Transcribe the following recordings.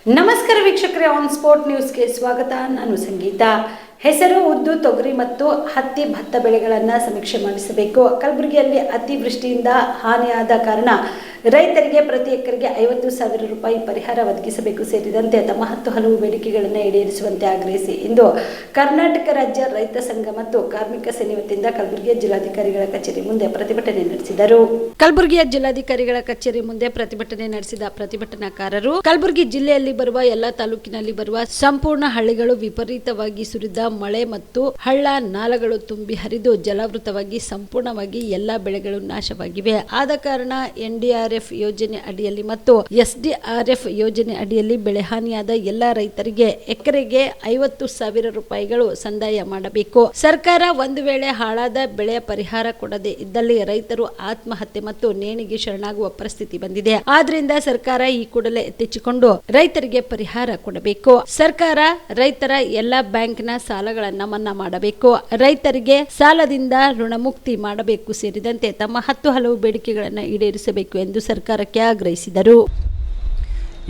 ನಮಸ್ಕಾರ ವೀಕ್ಷಕರೇ, on spot ನ್ಯೂಸ್ಗೆ ಸ್ವಾಗತ. ನಾನು ಸಂಗೀತ. ಹೆಸರು, ಉದ್ದು, ತೊಗರಿ ಮತ್ತು ಹತ್ತಿ, ಭತ್ತ ಬೆಳೆಗಳನ್ನು ಸಮೀಕ್ಷೆ ಮಾಡಿಸಬೇಕು. ಕಲಬುರಗಿಯಲ್ಲಿ ಅತಿವೃಷ್ಟಿಯಿಂದ ಹಾನಿಯಾದ ಕಾರಣ ರೈತರಿಗೆ ಪ್ರತಿ ಎಕರೆಗೆ 50,000 ರೂಪಾಯಿ ಪರಿಹಾರ ಒದಗಿಸಬೇಕು ಸೇರಿದಂತೆ ತಮ್ಮ 10 ಹಲವು ಬೇಡಿಕೆಗಳನ್ನು ಈಡೇರಿಸುವಂತೆ ಆಗ್ರಹಿಸಿ ಇಂದು ಕರ್ನಾಟಕ ರಾಜ್ಯ ರೈತ ಸಂಘ ಮತ್ತು ಕಾರ್ಮಿಕ ಸೇನೆ ವತಿಯಿಂದ ಕಲಬುರಗಿಯ ಜಿಲ್ಲಾಧಿಕಾರಿಗಳ ಕಚೇರಿ ಮುಂದೆ ಪ್ರತಿಭಟನೆ ನಡೆಸಿದರು. ಕಲಬುರಗಿಯ ಜಿಲ್ಲಾಧಿಕಾರಿಗಳ ಕಚೇರಿ ಮುಂದೆ ಪ್ರತಿಭಟನೆ ನಡೆಸಿದ ಪ್ರತಿಭಟನಾಕಾರರು ಕಲಬುರಗಿ ಜಿಲ್ಲೆಯಲ್ಲಿ ಬರುವ ಎಲ್ಲ ತಾಲೂಕಿನಲ್ಲಿ ಬರುವ ಸಂಪೂರ್ಣ ಹಳ್ಳಿಗಳು ವಿಪರೀತವಾಗಿ ಸುರಿದ ಮಳೆ ಮತ್ತು ಹಳ್ಳ ನಾಲಗಳು ತುಂಬಿ ಹರಿದು ಜಲಾವೃತವಾಗಿ ಸಂಪೂರ್ಣವಾಗಿ ಎಲ್ಲಾ ಬೆಳೆಗಳು ನಾಶವಾಗಿವೆ. ಆದ ಕಾರಣ NDRF ಯೋಜನೆ ಅಡಿಯಲ್ಲಿ ಮತ್ತು SDRF ಯೋಜನೆ ಅಡಿಯಲ್ಲಿ ಬೆಳೆ ಹಾನಿಯಾದ ಎಲ್ಲಾ ರೈತರಿಗೆ ಎಕರೆಗೆ 50,000 ರೂಪಾಯಿಗಳು ಸಂದಾಯ ಮಾಡಬೇಕು. ಸರ್ಕಾರ ಒಂದು ವೇಳೆ ಹಾಳಾದ ಬೆಳೆಯ ಪರಿಹಾರ ಕೊಡದೆ ಇದ್ದಲ್ಲಿ ರೈತರು ಆತ್ಮಹತ್ಯೆ ಮತ್ತು ನೇಣಿಗೆ ಶರಣಾಗುವ ಪರಿಸ್ಥಿತಿ ಬಂದಿದೆ. ಆದ್ರಿಂದ ಸರ್ಕಾರ ಈ ಕೂಡಲೇ ಎಚ್ಚೆತ್ತುಕೊಂಡು ರೈತರಿಗೆ ಪರಿಹಾರ ಕೊಡಬೇಕು. ಸರ್ಕಾರ ರೈತರ ಎಲ್ಲಾ ಬ್ಯಾಂಕ್ನ ಸಾಲಗಳನ್ನ ಮನ್ನಾ ಮಾಡಬೇಕು. ರೈತರಿಗೆ ಸಾಲದಿಂದ ಋಣಮುಕ್ತಿ ಮಾಡಬೇಕು ಸೇರಿದಂತೆ ತಮ್ಮ 10 ಹಲವು ಬೇಡಿಕೆಗಳನ್ನು ಈಡೇರಿಸಬೇಕು ಎಂದು ಸರ್ಕಾರಕ್ಕೆ ಆಗ್ರಹಿಸಿದರು.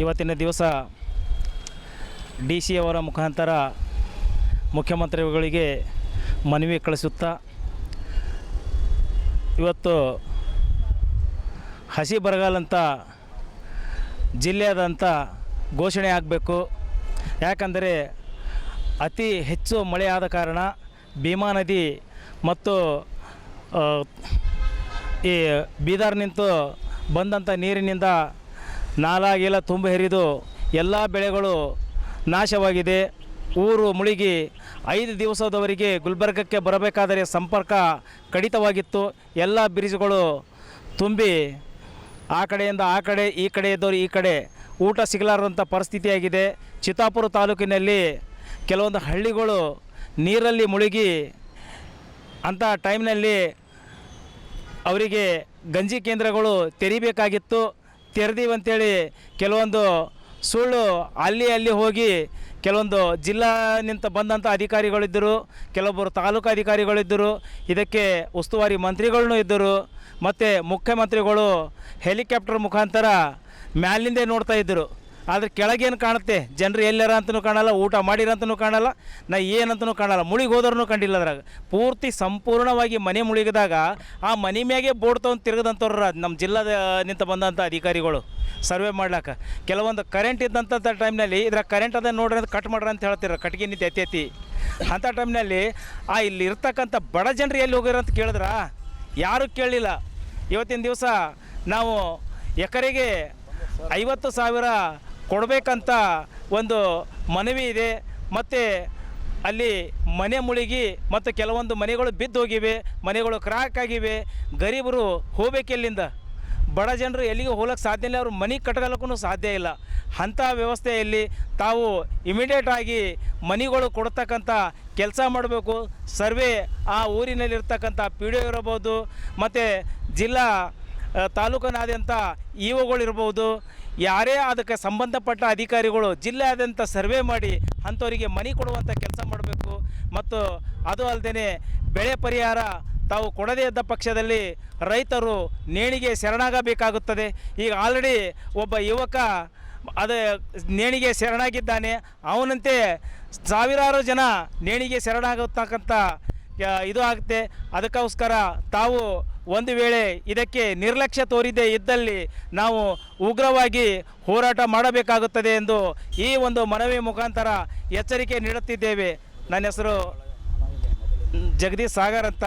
ಇವತ್ತಿನ ದಿವಸ DC ಅವರ ಮುಖಾಂತರ ಮುಖ್ಯಮಂತ್ರಿಗಳಿಗೆ ಮನವಿ ಕಳಿಸುತ್ತಾ ಇವತ್ತು ಹಸಿ ಬರಗಾಲಂತ ಜಿಲ್ಲೆಯಾದಂಥ ಘೋಷಣೆ ಆಗಬೇಕು. ಯಾಕಂದರೆ ಅತಿ ಹೆಚ್ಚು ಮಳೆಯಾದ ಕಾರಣ ಭೀಮಾ ನದಿ ಮತ್ತು ಈ ಬೀದರ್ ನಿಂತು ಬಂದಂಥ ನೀರಿನಿಂದ ನಾಲಾಗೆಲ್ಲ ತುಂಬ ಹರಿದು ಎಲ್ಲ ಬೆಳೆಗಳು ನಾಶವಾಗಿದೆ. ಊರು ಮುಳುಗಿ 5 ದಿವಸದವರೆಗೆ ಗುಲ್ಬರ್ಗಕ್ಕೆ ಬರಬೇಕಾದರೆ ಸಂಪರ್ಕ ಕಡಿತವಾಗಿತ್ತು. ಎಲ್ಲ ಬ್ರಿಡ್ಜ್ಗಳು ತುಂಬಿ ಆ ಕಡೆಯಿಂದ ಆ ಕಡೆ, ಈ ಕಡೆ ಇದ್ದವರು ಈ ಕಡೆ ಊಟ ಸಿಗಲಾರದಂಥ ಪರಿಸ್ಥಿತಿಯಾಗಿದೆ. ಚಿತ್ತಾಪುರ ತಾಲೂಕಿನಲ್ಲಿ ಕೆಲವೊಂದು ಹಳ್ಳಿಗಳು ನೀರಲ್ಲಿ ಮುಳುಗಿ ಅಂಥ ಟೈಮ್ನಲ್ಲಿ ಅವರಿಗೆ ಗಂಜಿ ಕೇಂದ್ರಗಳು ತೆರಿಬೇಕಾಗಿತ್ತು. ತೆರೆದೀವಂತೇಳಿ ಕೆಲವೊಂದು ಸುಳ್ಳು ಅಲ್ಲಿ ಹೋಗಿ ಕೆಲವೊಂದು ಜಿಲ್ಲಾ ನಿಂತ ಬಂದಂಥ ಅಧಿಕಾರಿಗಳಿದ್ದರು, ಕೆಲವೊಬ್ಬರು ತಾಲೂಕು ಅಧಿಕಾರಿಗಳಿದ್ದರು, ಇದಕ್ಕೆ ಉಸ್ತುವಾರಿ ಮಂತ್ರಿಗಳೂ ಇದ್ದರು. ಮತ್ತು ಮುಖ್ಯಮಂತ್ರಿಗಳು ಹೆಲಿಕಾಪ್ಟರ್ ಮುಖಾಂತರ ಮ್ಯಾಲಿಂದೇ ನೋಡ್ತಾ ಇದ್ದರು. ಆದರೆ ಕೆಳಗೇನು ಕಾಣುತ್ತೆ, ಜನರು ಎಲ್ಲರ ಅಂತಲೂ ಕಾಣಲ್ಲ, ಊಟ ಮಾಡಿರಂತನೂ ಕಾಣಲ್ಲ, ಏನಂತನೂ ಕಾಣಲ್ಲ, ಮುಳುಗಿ ಹೋದ್ರೂ ಕಂಡಿಲ್ಲ. ಅದ್ರಾಗ ಪೂರ್ತಿ ಸಂಪೂರ್ಣವಾಗಿ ಮನೆ ಮುಳುಗಿದಾಗ ಆ ಮನೆ ಮ್ಯಾಗೆ ಬೋರ್ಡ್ ತೊಗೊಂಡು ತಿರುಗದಂಥವ್ರ ನಮ್ಮ ಜಿಲ್ಲಾದ ನಿಂತ ಬಂದಂಥ ಅಧಿಕಾರಿಗಳು ಸರ್ವೆ ಮಾಡ್ಲಾಕ. ಕೆಲವೊಂದು ಕರೆಂಟ್ ಇದ್ದಂಥ ಟೈಮ್ನಲ್ಲಿ ಇದ್ರ ಕರೆಂಟ್ ಅದ ನೋಡ್ರಿ ಅಂತ ಕಟ್ ಮಾಡ್ರಿ ಅಂತ ಹೇಳ್ತಿರ, ಕಟ್ಗೆ ನಿಂತು ಎತ್ತಿ ಅಂಥ ಟೈಮ್ನಲ್ಲಿ ಇಲ್ಲಿ ಇರ್ತಕ್ಕಂಥ ಬಡ ಜನರು ಎಲ್ಲಿ ಹೋಗಿರೋ ಅಂತ ಕೇಳಿದ್ರ ಯಾರೂ ಕೇಳಲಿಲ್ಲ. ಇವತ್ತಿನ ದಿವಸ ನಾವು ಎಕರೆಗೆ 50,000 ಕೊಡಬೇಕಂತ ಒಂದು ಮನವಿ ಇದೆ. ಮತ್ತು ಅಲ್ಲಿ ಮನೆ ಮುಳುಗಿ ಮತ್ತು ಕೆಲವೊಂದು ಮನೆಗಳು ಬಿದ್ದು ಹೋಗಿವೆ, ಮನೆಗಳು ಕ್ರಾಕ್ ಆಗಿವೆ. ಗರೀಬರು ಹೋಗ್ಬೇಕೆಲ್ಲಿಂದ? ಬಡ ಜನರು ಎಲ್ಲಿಗೆ ಹೋಗ್ಲಿಕ್ಕೆ ಸಾಧ್ಯ ಇಲ್ಲ, ಅವರು ಮನೆ ಕಟ್ಕೊಳ್ಳೋಕ್ಕೂ ಸಾಧ್ಯ ಇಲ್ಲ. ಅಂಥ ವ್ಯವಸ್ಥೆಯಲ್ಲಿ ತಾವು ಇಮಿಡಿಯೇಟಾಗಿ ಮನೆಗಳು ಕೊಡ್ತಕ್ಕಂಥ ಕೆಲಸ ಮಾಡಬೇಕು. ಸರ್ವೆ ಆ ಊರಿನಲ್ಲಿರ್ತಕ್ಕಂಥ PDO ಇರಬಹುದು, ಮತ್ತು ಜಿಲ್ಲಾ ತಾಲೂಕಿನಾದ್ಯಂತ EOಗಳಿರ್ಬೋದು, ಯಾರೇ ಅದಕ್ಕೆ ಸಂಬಂಧಪಟ್ಟ ಅಧಿಕಾರಿಗಳು ಜಿಲ್ಲೆಯಾದ್ಯಂತ ಸರ್ವೆ ಮಾಡಿ ಅಂಥವರಿಗೆ ಮನೆ ಕೊಡುವಂಥ ಕೆಲಸ ಮಾಡಬೇಕು. ಮತ್ತು ಅದು ಅಲ್ಲದೆ ಬೆಳೆ ಪರಿಹಾರ ತಾವು ಕೊಡದೇ ಇದ್ದ ಪಕ್ಷದಲ್ಲಿ ರೈತರು ನೇಣಿಗೆ ಶರಣಾಗಬೇಕಾಗುತ್ತದೆ. ಈಗ ಆಲ್ರೆಡಿ ಒಬ್ಬ ಯುವಕ ನೇಣಿಗೆ ಶರಣಾಗಿದ್ದಾನೆ. ಅವನಂತೆ ಸಾವಿರಾರು ಜನ ನೇಣಿಗೆ ಶರಣಾಗತಕ್ಕಂಥ ಇದು ಆಗುತ್ತೆ. ಅದಕ್ಕೋಸ್ಕರ ತಾವು ಒಂದು ವೇಳೆ ಇದಕ್ಕೆ ನಿರ್ಲಕ್ಷ್ಯ ತೋರಿದೇ ಇದ್ದಲ್ಲಿ ನಾವು ಉಗ್ರವಾಗಿ ಹೋರಾಟ ಮಾಡಬೇಕಾಗುತ್ತದೆ ಎಂದು ಈ ಒಂದು ಮನವಿ ಮುಖಾಂತರ ಎಚ್ಚರಿಕೆ ನೀಡುತ್ತಿದ್ದೇವೆ. ನನ್ನ ಹೆಸರು ಜಗದೀಶ್ ಸಾಗರ್ ಅಂತ.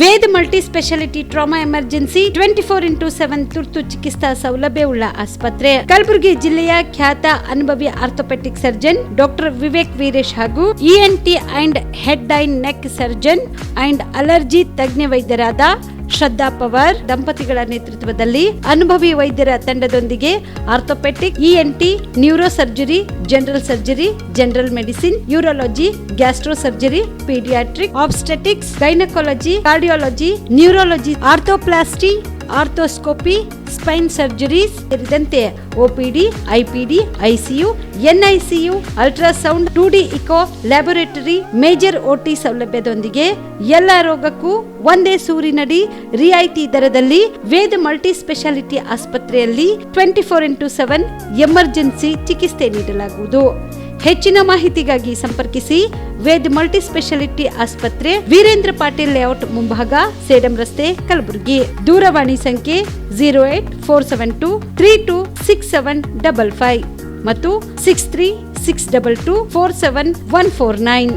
Veda multi speciality trauma emergency 24x7 ತುರ್ತು ಚಿಕಿತ್ಸಾ ಸೌಲಭ್ಯವುಳ್ಳ ಆಸ್ಪತ್ರೆ. ಕಲಬುರಗಿ ಜಿಲ್ಲೆಯ ಖ್ಯಾತ ಅನುಭವಿ orthopaedic surgeon doctor Vivek Veeresh ಹಾಗೂ ENT and head and neck surgeon and allergy ತಜ್ಞ ವೈದ್ಯರಾದ ಶ್ರದ್ಧಾ ಪವಾರ್ ದಂಪತಿಗಳ ನೇತೃತ್ವದಲ್ಲಿ ಅನುಭವಿ ವೈದ್ಯರ ತಂಡದೊಂದಿಗೆ orthopaedic, ENT, neuro surgery, general surgery, general medicine, urology, gastro surgery, paediatric, obstetrics, gynaecology, cardiology, neurology, arthroplasty, arthroscopy, spine surgeries ಸೇರಿದಂತೆ OPD, IPD, ICU, NICU, ultrasound, 2D echo, laboratory, major OT ಸೌಲಭ್ಯದೊಂದಿಗೆ ಎಲ್ಲ ರೋಗಕ್ಕೂ ಒಂದೇ ಸೂರಿನಡಿ ರಿಯಾಯಿತಿ ದರದಲ್ಲಿ ವೇದ ಮಲ್ಟಿ ಸ್ಪೆಷಾಲಿಟಿ ಆಸ್ಪತ್ರೆಯಲ್ಲಿ 24x7 emergency ಚಿಕಿತ್ಸೆ ನೀಡಲಾಗುವುದು. ಹೆಚ್ಚಿನ ಮಾಹಿತಿಗಾಗಿ ಸಂಪರ್ಕಿಸಿ ವೇದ್ ಮಲ್ಟಿ ಸ್ಪೆಷಾಲಿಟಿ ಆಸ್ಪತ್ರೆ, ವೀರೇಂದ್ರ ಪಾಟೀಲ್ ಲೇಔಟ್ ಮುಂಭಾಗ, ಸೇಡಂ ರಸ್ತೆ, ಕಲಬುರಗಿ. ದೂರವಾಣಿ ಸಂಖ್ಯೆ 08472326755 ಮತ್ತು 6362247149.